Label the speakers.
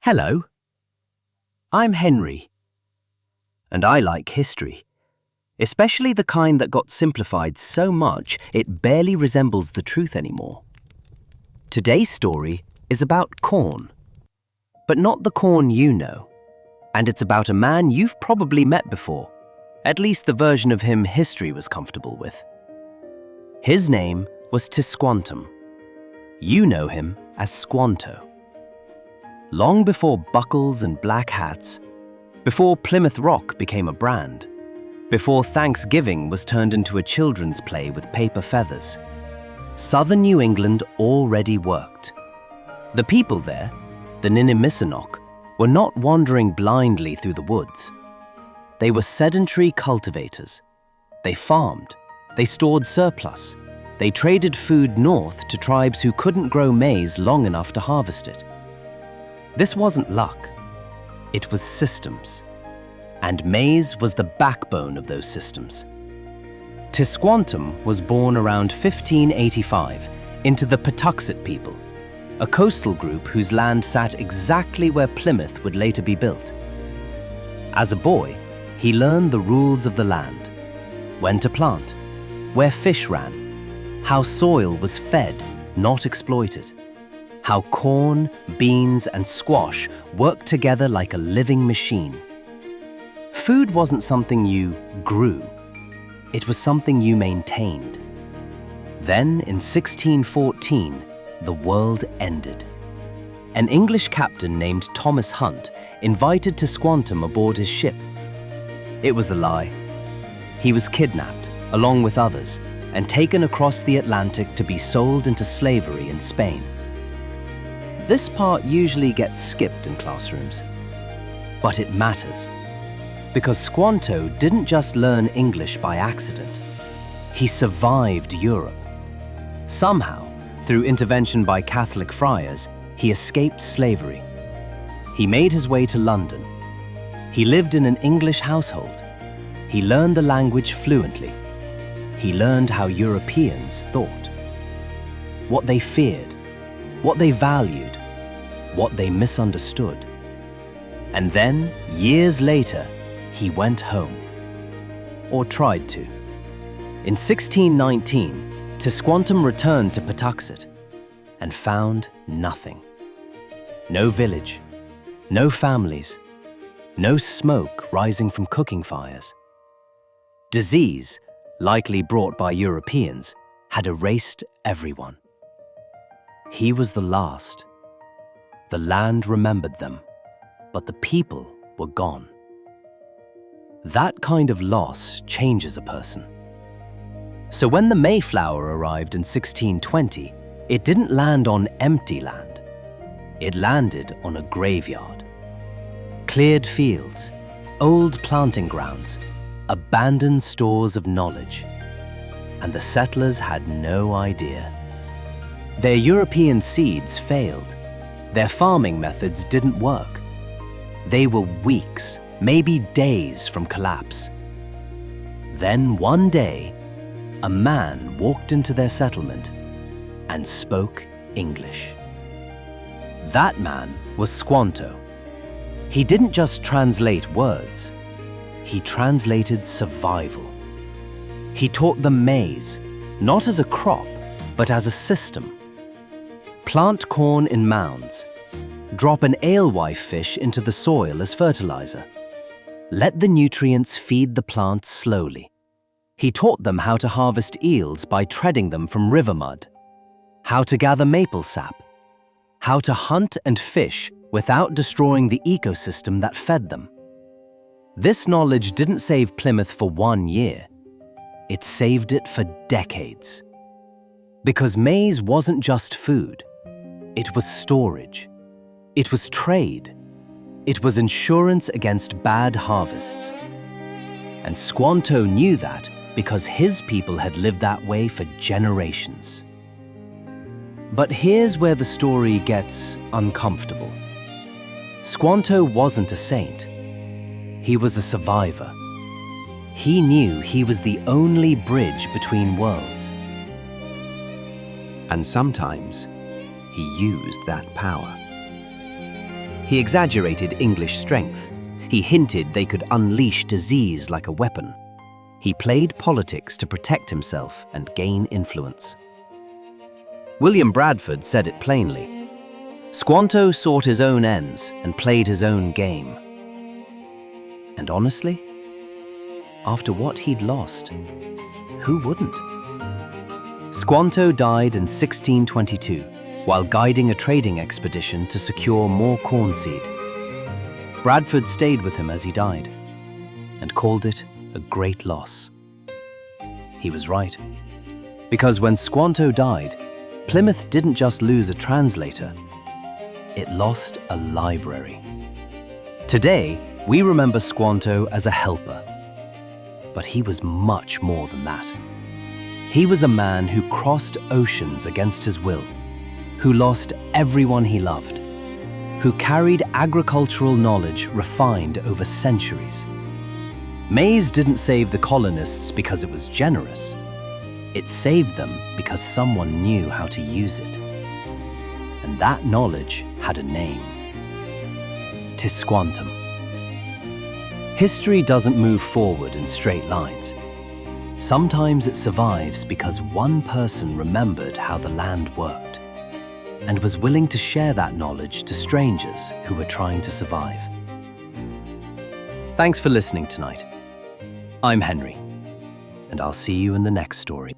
Speaker 1: Hello, I'm Henry, and I like history, especially the kind that got simplified so much it barely resembles the truth anymore. Today's story is about corn, but not the corn you know, and it's about a man you've probably met before, at least the version of him history was comfortable with. His name was Squanto. You know him as Squanto. Long before buckles and black hats, before Plymouth Rock became a brand, before Thanksgiving was turned into a children's play with paper feathers, southern New England already worked. The people there, the Ninimisinock, were not wandering blindly through the woods. They were sedentary cultivators. They farmed. They stored surplus. They traded food north to tribes who couldn't grow maize long enough to harvest it. This wasn't luck. It was systems. And maize was the backbone of those systems. Squanto was born around 1585 into the Patuxet people, a coastal group whose land sat exactly where Plymouth would later be built. As a boy, he learned the rules of the land, when to plant, where fish ran, how soil was fed, not exploited, how corn, beans, and squash worked together like a living machine. Food wasn't something you grew, it was something you maintained. Then, in 1614, the world ended. An English captain named Thomas Hunt invited Squanto aboard his ship. It was a lie. He was kidnapped, along with others, and taken across the Atlantic to be sold into slavery in Spain. This part usually gets skipped in classrooms. But it matters, because Squanto didn't just learn English by accident. He survived Europe. Somehow, through intervention by Catholic friars, he escaped slavery. He made his way to London. He lived in an English household. He learned the language fluently. He learned how Europeans thought, what they feared, what they valued, what they misunderstood. And then, years later, he went home. Or tried to. In 1619, Squanto returned to Patuxet and found nothing. No village, no families, no smoke rising from cooking fires. Disease, likely brought by Europeans, had erased everyone. He was the last. The land remembered them, but the people were gone. That kind of loss changes a person. So when the Mayflower arrived in 1620, it didn't land on empty land. It landed on a graveyard. Cleared fields, old planting grounds, abandoned stores of knowledge. And the settlers had no idea. Their European seeds failed. Their farming methods didn't work. They were weeks, maybe days from collapse. Then one day, a man walked into their settlement and spoke English. That man was Squanto. He didn't just translate words, he translated survival. He taught them maize, not as a crop, but as a system. Plant corn in mounds. Drop an alewife fish into the soil as fertilizer. Let the nutrients feed the plants slowly. He taught them how to harvest eels by treading them from river mud, how to gather maple sap, how to hunt and fish without destroying the ecosystem that fed them. This knowledge didn't save Plymouth for 1 year. It saved it for decades. Because maize wasn't just food. It was storage. It was trade. It was insurance against bad harvests. And Squanto knew that because his people had lived that way for generations. But here's where the story gets uncomfortable. Squanto wasn't a saint. He was a survivor. He knew he was the only bridge between worlds. And sometimes, he used that power. He exaggerated English strength. He hinted they could unleash disease like a weapon. He played politics to protect himself and gain influence. William Bradford said it plainly. Squanto sought his own ends and played his own game. And honestly, after what he'd lost, who wouldn't? Squanto died in 1622 while guiding a trading expedition to secure more corn seed. Bradford stayed with him as he died and called it a great loss. He was right, because when Squanto died, Plymouth didn't just lose a translator, it lost a library. Today, we remember Squanto as a helper, but he was much more than that. He was a man who crossed oceans against his will, who lost everyone he loved, who carried agricultural knowledge refined over centuries. Maize didn't save the colonists because it was generous. It saved them because someone knew how to use it. And that knowledge had a name. Squantum. History doesn't move forward in straight lines. Sometimes it survives because one person remembered how the land worked and was willing to share that knowledge to strangers who were trying to survive. Thanks for listening tonight. I'm Henry, and I'll see you in the next story.